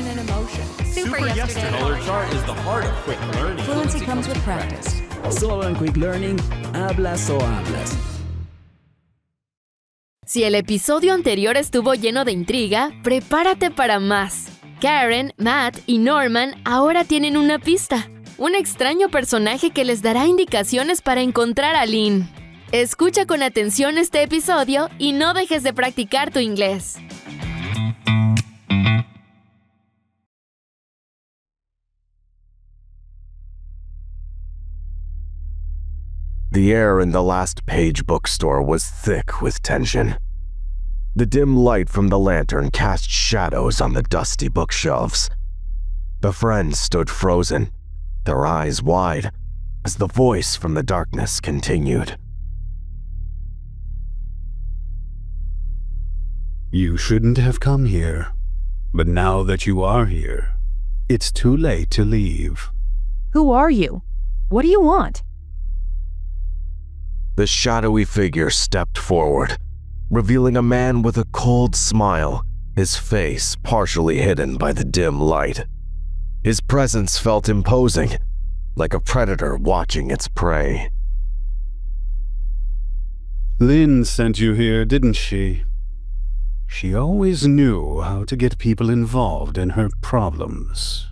passion and emotion. Super yesterday. Color chart is the heart of quick learning. Fluency comes with practice. Solo en Quick Learning, hablas o hablas. Si el episodio anterior estuvo lleno de intriga, prepárate para más. Karen, Matt y Norman ahora tienen una pista. Un extraño personaje que les dará indicaciones para encontrar a Lynn. Escucha con atención este episodio y no dejes de practicar tu inglés. The air in the last page bookstore was thick with tension. The dim light from the lantern cast shadows on the dusty bookshelves. The friends stood frozen, their eyes wide, as the voice from the darkness continued. You shouldn't have come here, but now that you are here, it's too late to leave. Who are you? What do you want? The shadowy figure stepped forward, revealing a man with a cold smile, his face partially hidden by the dim light. His presence felt imposing, like a predator watching its prey. Lynn sent you here, didn't she? She always knew how to get people involved in her problems.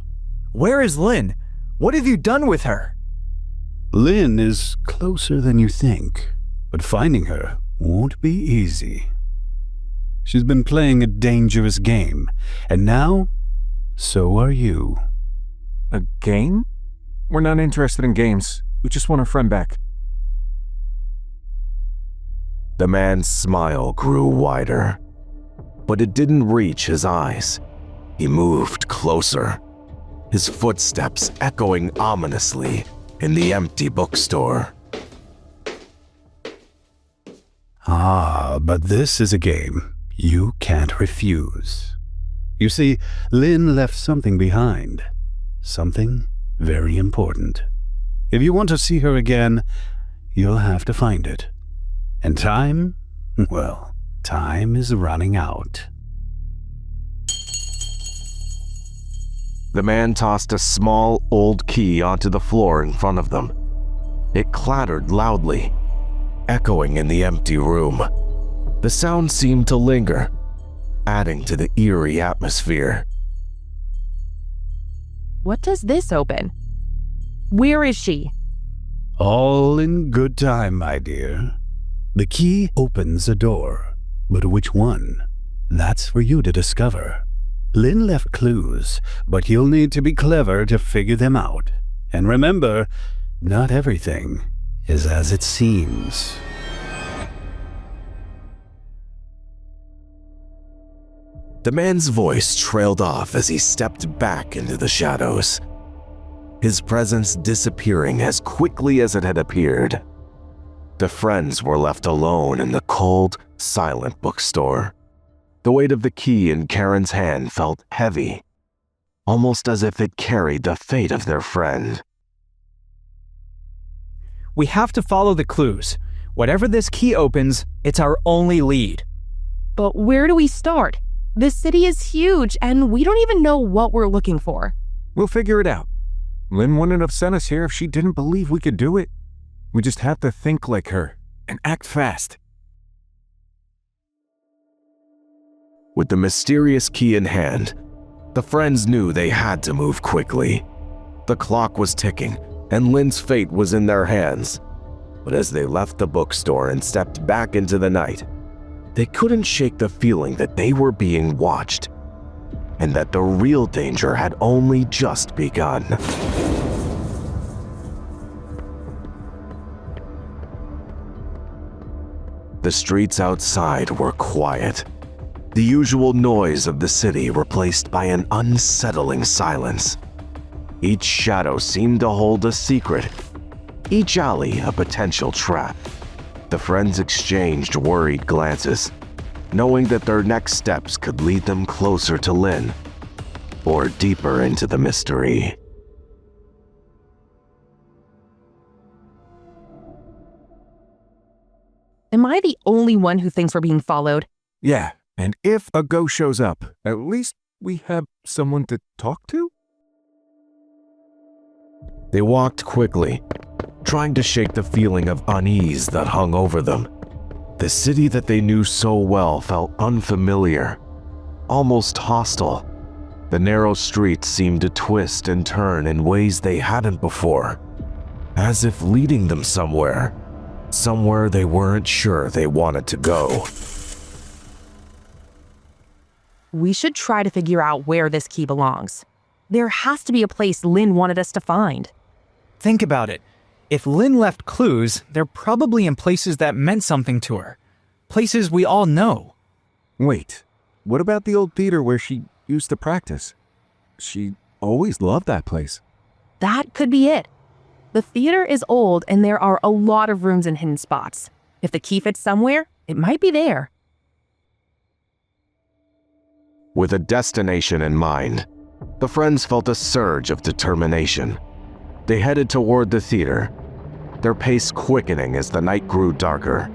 Where is Lynn? What have you done with her? Lynn is closer than you think, but finding her won't be easy. She's been playing a dangerous game, and now, so are you. A game? We're not interested in games. We just want our friend back. The man's smile grew wider, but it didn't reach his eyes. He moved closer, his footsteps echoing ominously in the empty bookstore. But this is a game you can't refuse. You see, Lynn left something behind. Something very important. If you want to see her again, you'll have to find it. And time? Well, time is running out. The man tossed a small, old key onto the floor in front of them. It clattered loudly, echoing in the empty room. The sound seemed to linger, adding to the eerie atmosphere. What does this open? Where is she? All in good time, my dear. The key opens a door, but which one? That's for you to discover. Lynn left clues, but you'll need to be clever to figure them out. And remember, not everything is as it seems. The man's voice trailed off as he stepped back into the shadows, his presence disappearing as quickly as it had appeared. The friends were left alone in the cold, silent bookstore. The weight of the key in Karen's hand felt heavy, almost as if it carried the fate of their friend. We have to follow the clues. Whatever this key opens, it's our only lead. But where do we start? This city is huge, and we don't even know what we're looking for. We'll figure it out. Lynn wouldn't have sent us here if she didn't believe we could do it. We just have to think like her and act fast. With the mysterious key in hand, the friends knew they had to move quickly. The clock was ticking, and Lynn's fate was in their hands. But as they left the bookstore and stepped back into the night, they couldn't shake the feeling that they were being watched, and that the real danger had only just begun. The streets outside were quiet, the usual noise of the city replaced by an unsettling silence. Each shadow seemed to hold a secret, each alley a potential trap. The friends exchanged worried glances, knowing that their next steps could lead them closer to Lynn, or deeper into the mystery. Am I the only one who thinks we're being followed? Yeah, and if a ghost shows up, at least we have someone to talk to? They walked quickly, trying to shake the feeling of unease that hung over them. The city that they knew so well felt unfamiliar, almost hostile. The narrow streets seemed to twist and turn in ways they hadn't before, as if leading them somewhere they weren't sure they wanted to go. We should try to figure out where this key belongs. There has to be a place Lynn wanted us to find. Think about it. If Lynn left clues, they're probably in places that meant something to her. Places we all know. Wait, what about the old theater where she used to practice? She always loved that place. That could be it. The theater is old and there are a lot of rooms and hidden spots. If the key fits somewhere, it might be there. With a destination in mind, the friends felt a surge of determination. They headed toward the theater, their pace quickening as the night grew darker.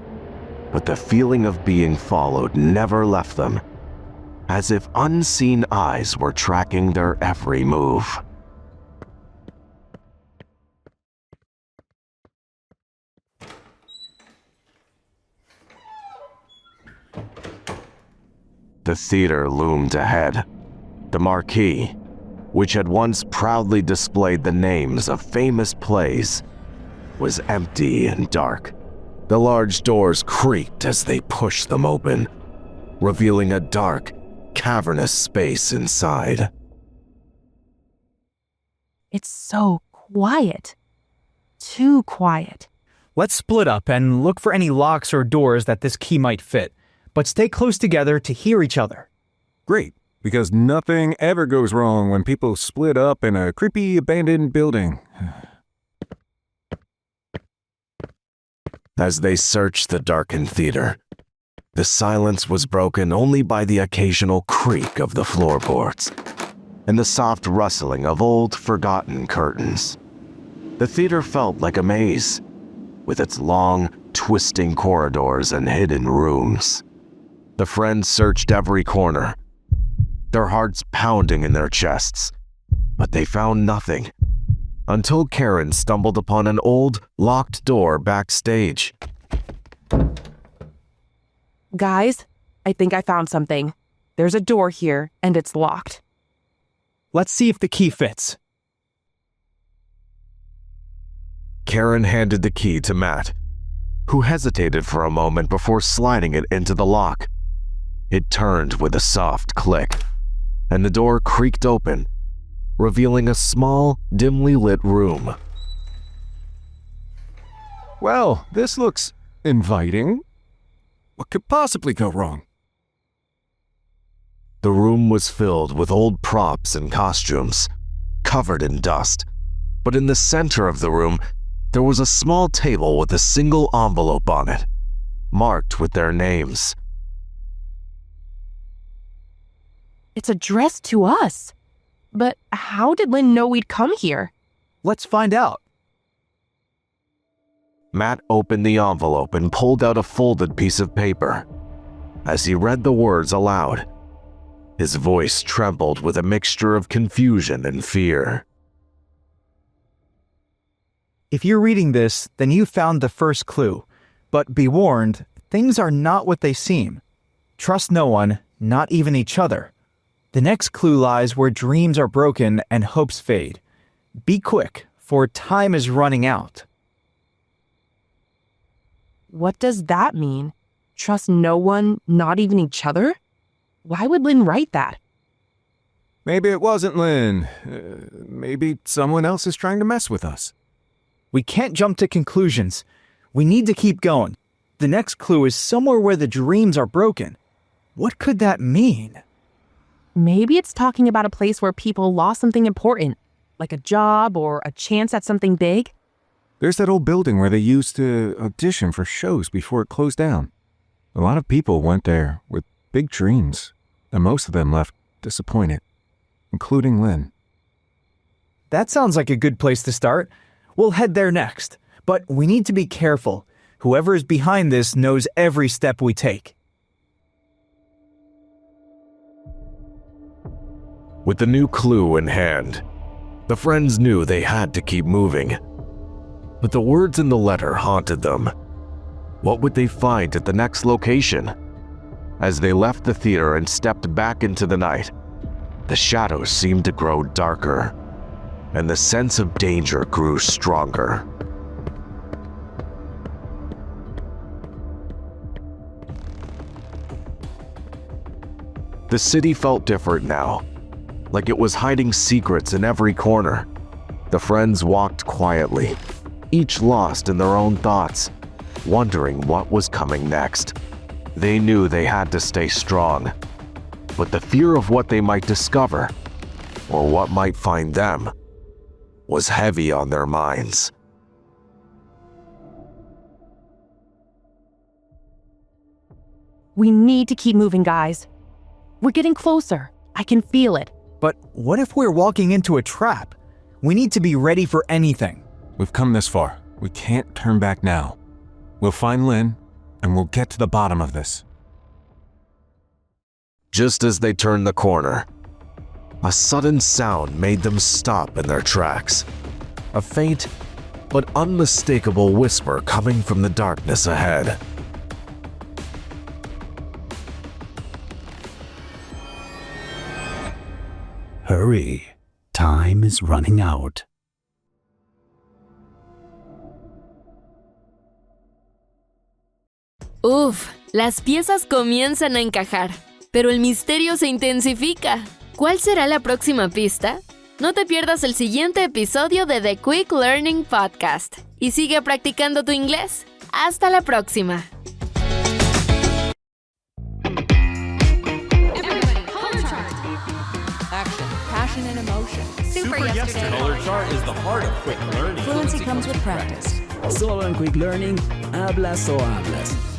But the feeling of being followed never left them, as if unseen eyes were tracking their every move. The theater loomed ahead. The marquee, which had once proudly displayed the names of famous plays, was empty and dark. The large doors creaked as they pushed them open, revealing a dark, cavernous space inside. It's so quiet. Too quiet. Let's split up and look for any locks or doors that this key might fit, but stay close together to hear each other. Great, because nothing ever goes wrong when people split up in a creepy abandoned building. As they searched the darkened theater, the silence was broken only by the occasional creak of the floorboards and the soft rustling of old, forgotten curtains. The theater felt like a maze, with its long, twisting corridors and hidden rooms. The friends searched every corner, their hearts pounding in their chests, but they found nothing, until Karen stumbled upon an old, locked door backstage. Guys, I think I found something. There's a door here, and it's locked. Let's see if the key fits. Karen handed the key to Matt, who hesitated for a moment before sliding it into the lock. It turned with a soft click, and the door creaked open, revealing a small, dimly lit room. Well, this looks inviting. What could possibly go wrong? The room was filled with old props and costumes, covered in dust. But in the center of the room, there was a small table with a single envelope on it, marked with their names. It's addressed to us. But how did Lynn know we'd come here? Let's find out. Matt opened the envelope and pulled out a folded piece of paper. As he read the words aloud, his voice trembled with a mixture of confusion and fear. If you're reading this, then you found the first clue. But be warned, things are not what they seem. Trust no one, not even each other. The next clue lies where dreams are broken and hopes fade. Be quick, for time is running out. What does that mean? Trust no one, not even each other? Why would Lynn write that? Maybe it wasn't Lynn. Maybe someone else is trying to mess with us. We can't jump to conclusions. We need to keep going. The next clue is somewhere where the dreams are broken. What could that mean? Maybe it's talking about a place where people lost something important, like a job or a chance at something big. There's that old building where they used to audition for shows before it closed down. A lot of people went there with big dreams, and most of them left disappointed, including Lynn. That sounds like a good place to start. We'll head there next, but we need to be careful. Whoever is behind this knows every step we take. With the new clue in hand, the friends knew they had to keep moving. But the words in the letter haunted them. What would they find at the next location? As they left the theater and stepped back into the night, the shadows seemed to grow darker, and the sense of danger grew stronger. The city felt different now, like it was hiding secrets in every corner. The friends walked quietly, each lost in their own thoughts, wondering what was coming next. They knew they had to stay strong, but the fear of what they might discover, or what might find them, was heavy on their minds. We need to keep moving, guys. We're getting closer. I can feel it. But what if we're walking into a trap? We need to be ready for anything. We've come this far. We can't turn back now. We'll find Lynn, and we'll get to the bottom of this. Just as they turned the corner, a sudden sound made them stop in their tracks. A faint but unmistakable whisper coming from the darkness ahead. Hurry. Time is running out. Uf, las piezas comienzan a encajar, pero el misterio se intensifica. ¿Cuál será la próxima pista? No te pierdas el siguiente episodio de The Quick Learning Podcast y sigue practicando tu inglés. Hasta la próxima. Action, passion, and emotion. Super yesterday. Color chart is the heart of quick learning. Fluency comes with practice. Solo en Quick Learning, hablas o hablas.